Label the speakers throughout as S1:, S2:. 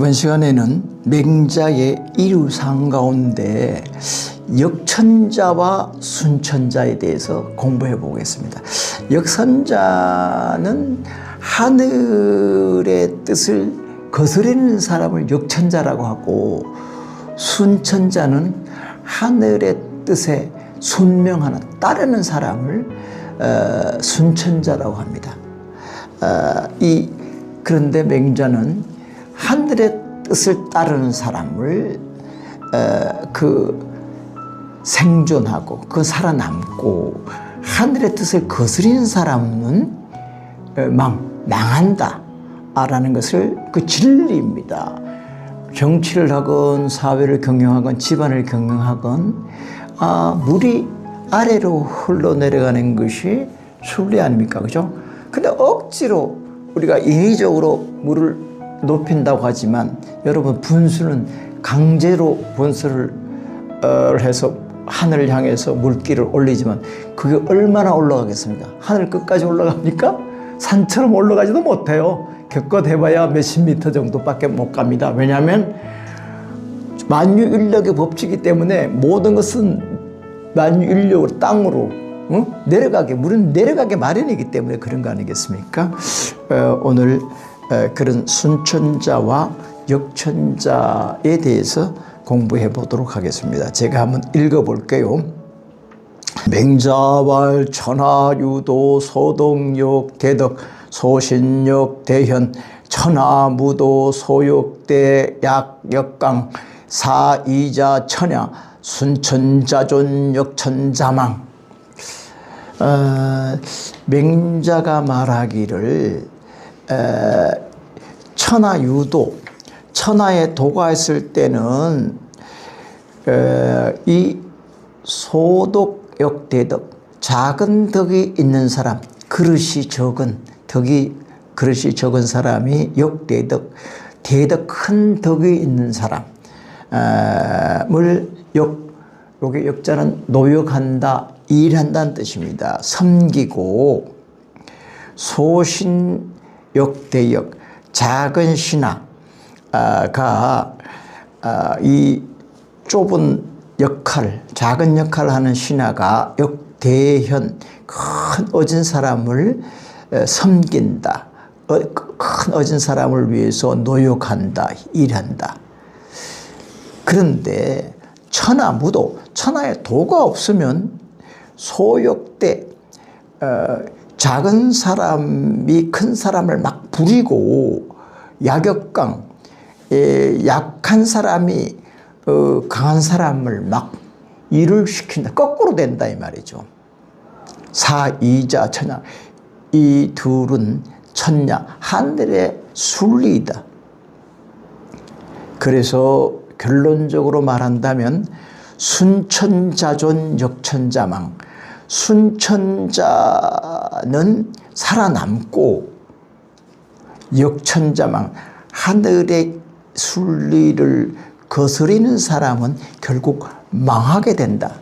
S1: 이번 시간에는 맹자의 이루상 가운데 역천자와 순천자에 대해서 공부해 보겠습니다. 역선자는 하늘의 뜻을 거스르는 사람을 역천자라고 하고, 순천자는 하늘의 뜻에 순명하는, 따르는 사람을 순천자라고 합니다. 그런데 맹자는 하늘의 뜻을 따르는 사람을 생존하고 살아남고, 하늘의 뜻을 거스리는 사람은 망한다 라는 것을 진리입니다. 정치를 하건 사회를 경영하건 집안을 경영하건 물이 아래로 흘러내려가는 것이 순리 아닙니까? 그죠? 근데 억지로 우리가 인위적으로 물을 높인다고 하지만, 여러분, 분수는 강제로 분수를 해서 하늘을 향해서 물길을 올리지만 그게 얼마나 올라가겠습니까? 하늘 끝까지 올라갑니까? 산처럼 올라가지도 못해요. 겹껏 해봐야 몇십 미터 정도밖에 못 갑니다. 왜냐하면 만유인력의 법칙이기 때문에 모든 것은 만유인력으로 땅으로 물은 내려가게 마련이기 때문에 그런 거 아니겠습니까? 오늘 그런 순천자와 역천자에 대해서 공부해 보도록 하겠습니다. 제가 한번 읽어 볼게요. 맹자왈 천하유도 소동역 대덕 소신역 대현 천하무도 소역대 약역강 사이자 천야 순천자존 역천자망. 맹자가 말하기를 천하유도, 천하에 도가 있을 때는 이 소독역대덕, 작은 덕이 있는 사람, 그릇이 적은 사람이 역대덕, 대덕 큰 덕이 있는 사람을 여기 역자는 노역한다, 일한다는 뜻입니다. 섬기고, 소신역대역, 작은 신하가 이 좁은 역할, 작은 역할을 하는 신하가 역대현, 큰 어진 사람을 섬긴다. 큰 어진 사람을 위해서 노역한다, 일한다. 그런데 천하무도, 천하에 도가 없으면 소역대, 작은 사람이 큰 사람을 막 부리고, 약역강, 약한 사람이 강한 사람을 막 일을 시킨다. 거꾸로 된다 이 말이죠. 사이자 천야, 이 둘은 천야, 하늘의 순리이다. 그래서 결론적으로 말한다면 순천자존 역천자망, 순천자는 살아남고 역천자망, 하늘의 순리를 거스리는 사람은 결국 망하게 된다.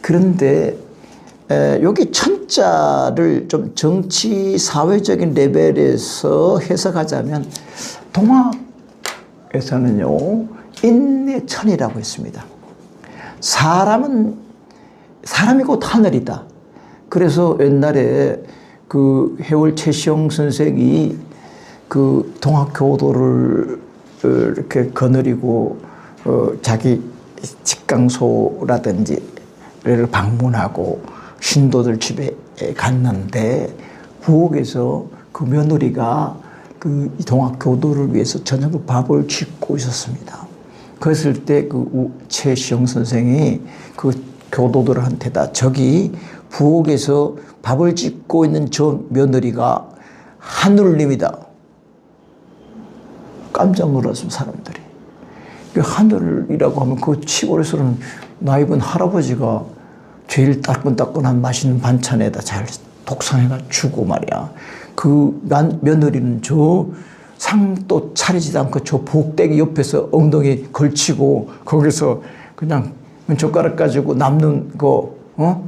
S1: 그런데 여기 천자를 좀 정치 사회적인 레벨에서 해석하자면, 동학에서는요 인내천이라고 했습니다. 사람이 곧 하늘이다. 그래서 옛날에 해월 최시영 선생이 동학교도를 이렇게 거느리고 자기 직강소라든지를 방문하고 신도들 집에 갔는데, 부엌에서 그 며느리가 동학교도를 위해서 저녁에 밥을 짓고 있었습니다. 그랬을 때 최시영 선생이 교도들한테다, 저기 부엌에서 밥을 짓고 있는 저 며느리가 하늘님이다. 깜짝 놀랐습니다, 사람들이. 하늘이라고 하면 시골에서는 나이든 할아버지가 제일 따끈따끈한 맛있는 반찬에다 잘 독상해가 주고 말이야. 며느리는 저 상도 차리지도 않고 저 복대기 옆에서 엉덩이 걸치고 거기서 그냥 젓가락 가지고 남는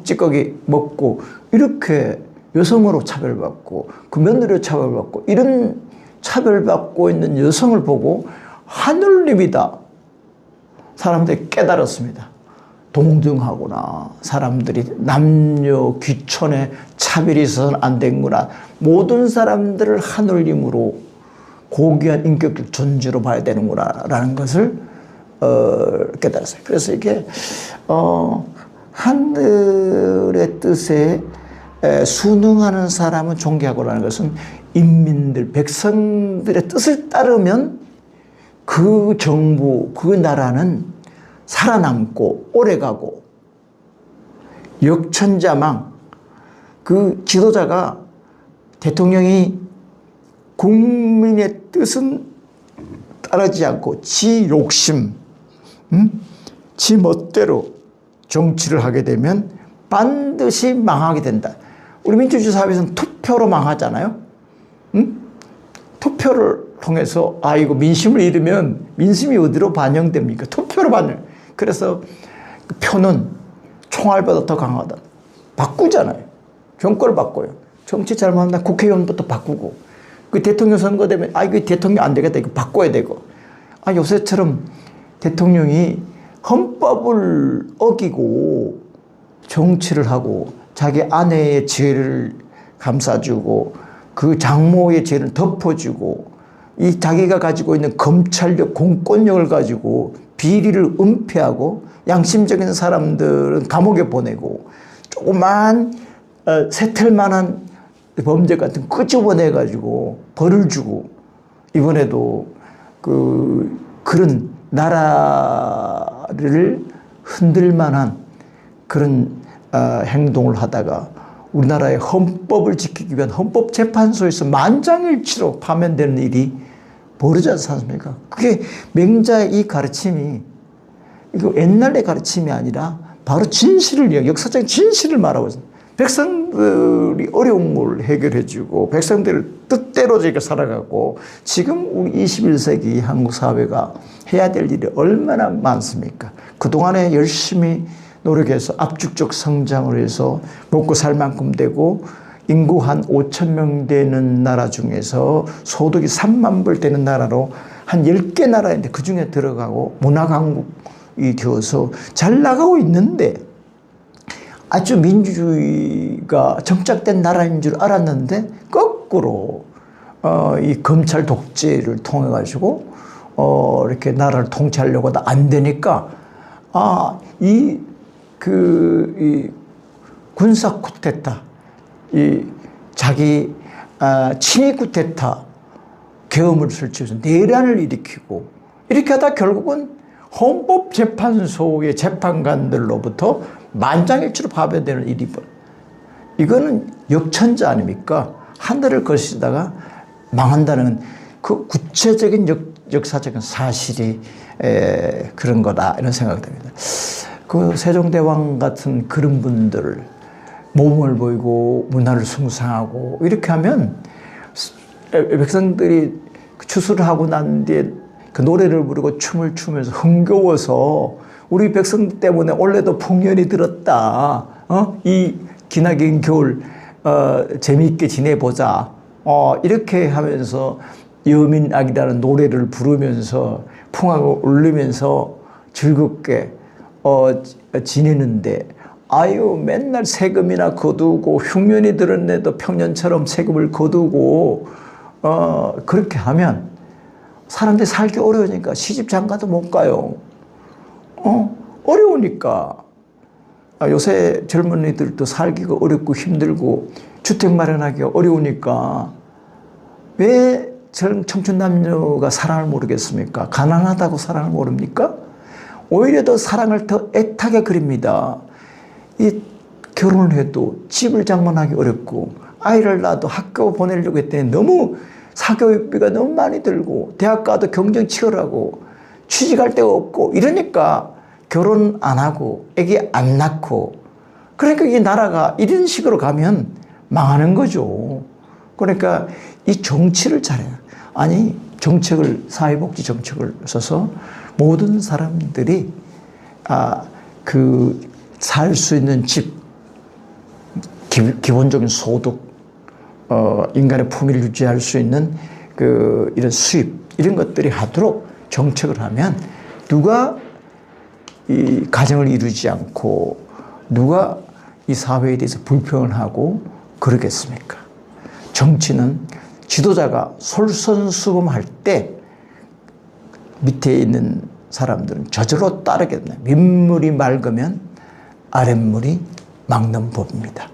S1: 찌꺼기 먹고, 이렇게 여성으로 차별받고 그 며느리로 차별받고, 이런 차별받고 있는 여성을 보고 하느님이다. 사람들이 깨달았습니다. 동등하구나. 사람들이 남녀 귀천에 차별이 있어서는 안 되는구나. 모든 사람들을 하느님으로 고귀한 인격적 존재로 봐야 되는구나 라는 것을 깨달았어요. 그래서 이게 하늘의 뜻에 순응하는 사람은 존귀하고라는 것은 인민들, 백성들의 뜻을 따르면 그 정부, 그 나라는 살아남고 오래가고, 역천자망, 그 지도자가, 대통령이 국민의 뜻은 따르지 않고 지 욕심, 지 멋대로 정치를 하게 되면 반드시 망하게 된다. 우리 민주주의 사회에서는 투표로 망하잖아요. 투표를 통해서 이거 민심을 잃으면 민심이 어디로 반영됩니까? 투표로 반영. 그래서 그 표는 총알보다 더 강하다. 바꾸잖아요. 정권을 바꿔요. 정치 잘못한다. 국회의원부터 바꾸고. 그 대통령 선거 되면 이거 대통령 안 되겠다. 이거 바꿔야 되고. 요새처럼 대통령이 헌법을 어기고 정치를 하고 자기 아내의 죄를 감싸주고 그 장모의 죄를 덮어주고 이 자기가 가지고 있는 검찰력, 공권력을 가지고 비리를 은폐하고 양심적인 사람들은 감옥에 보내고 조그만 세틀만한 범죄 같은 끄집어내가지고 벌을 주고 이번에도 그런 나라를 흔들 만한 그런 행동을 하다가 우리나라의 헌법을 지키기 위한 헌법재판소에서 만장일치로 파면되는 일이 벌어지지 않습니까? 그게 맹자의 이 가르침이 이거 옛날의 가르침이 아니라 바로 진실을, 역사적인 진실을 말하고 있습니다. 백성들이 어려운 걸 해결해 주고 백성들 뜻대로 저희가 살아가고 지금 우리 21세기 한국 사회가 해야 될 일이 얼마나 많습니까? 그동안에 열심히 노력해서 압축적 성장을 해서 먹고 살 만큼 되고 인구 한 5천 명 되는 나라 중에서 소득이 3만 불 되는 나라로 한 10개 나라인데 그중에 들어가고 문화강국이 되어서 잘 나가고 있는데 아주 민주주의가 정착된 나라인 줄 알았는데 거꾸로 이 검찰 독재를 통해 가지고 이렇게 나라를 통치하려고 하다 안 되니까 이 군사 쿠데타, 자기 친위 쿠데타 계엄을 설치해서 내란을 일으키고 이렇게 하다 결국은 헌법재판소의 재판관들로부터 만장일치로 파면되는 일이 이거는 역천자 아닙니까? 하늘을 거시다가 망한다는 그 구체적인 역사적인 사실이 그런 거다 이런 생각이 듭니다. 그 세종대왕 같은 그런 분들 모범을 보이고 문화를 숭상하고 이렇게 하면 백성들이 추수를 하고 난 뒤에 그 노래를 부르고 춤을 추면서 흥겨워서 우리 백성들 때문에 올해도 풍년이 들었다. 이 기나긴 겨울 재미있게 지내보자. 이렇게 하면서 여민악이라는 노래를 부르면서 풍악을 울리면서 즐겁게 지내는데 맨날 세금이나 거두고 흉년이 들었는데도 평년처럼 세금을 거두고 그렇게 하면 사람들이 살기 어려우니까 시집 장가도 못 가요. 어려우니까. 요새 젊은이들도 살기가 어렵고 힘들고 주택 마련하기가 어려우니까 왜 청춘 남녀가 사랑을 모르겠습니까? 가난하다고 사랑을 모릅니까? 오히려 더 사랑을 더 애타게 그립니다. 이 결혼을 해도 집을 장만하기 어렵고 아이를 낳아도 학교 보내려고 했더니 너무 사교육비가 너무 많이 들고 대학 가도 경쟁 치열하고 취직할 데가 없고 이러니까 결혼 안 하고 애기 안 낳고 그러니까 이 나라가 이런 식으로 가면 망하는 거죠. 그러니까 이 정치를 잘해요. 사회복지 정책을 써서 모든 사람들이 살 수 있는 집, 기본적인 소득, 인간의 품위를 유지할 수 있는 이런 수입 이런 것들이 하도록 정책을 하면 누가 이 가정을 이루지 않고 누가 이 사회에 대해서 불평을 하고 그러겠습니까? 정치는 지도자가 솔선수범할 때 밑에 있는 사람들은 저절로 따르게 됩니다. 윗물이 맑으면 아랫물이 막는 법입니다.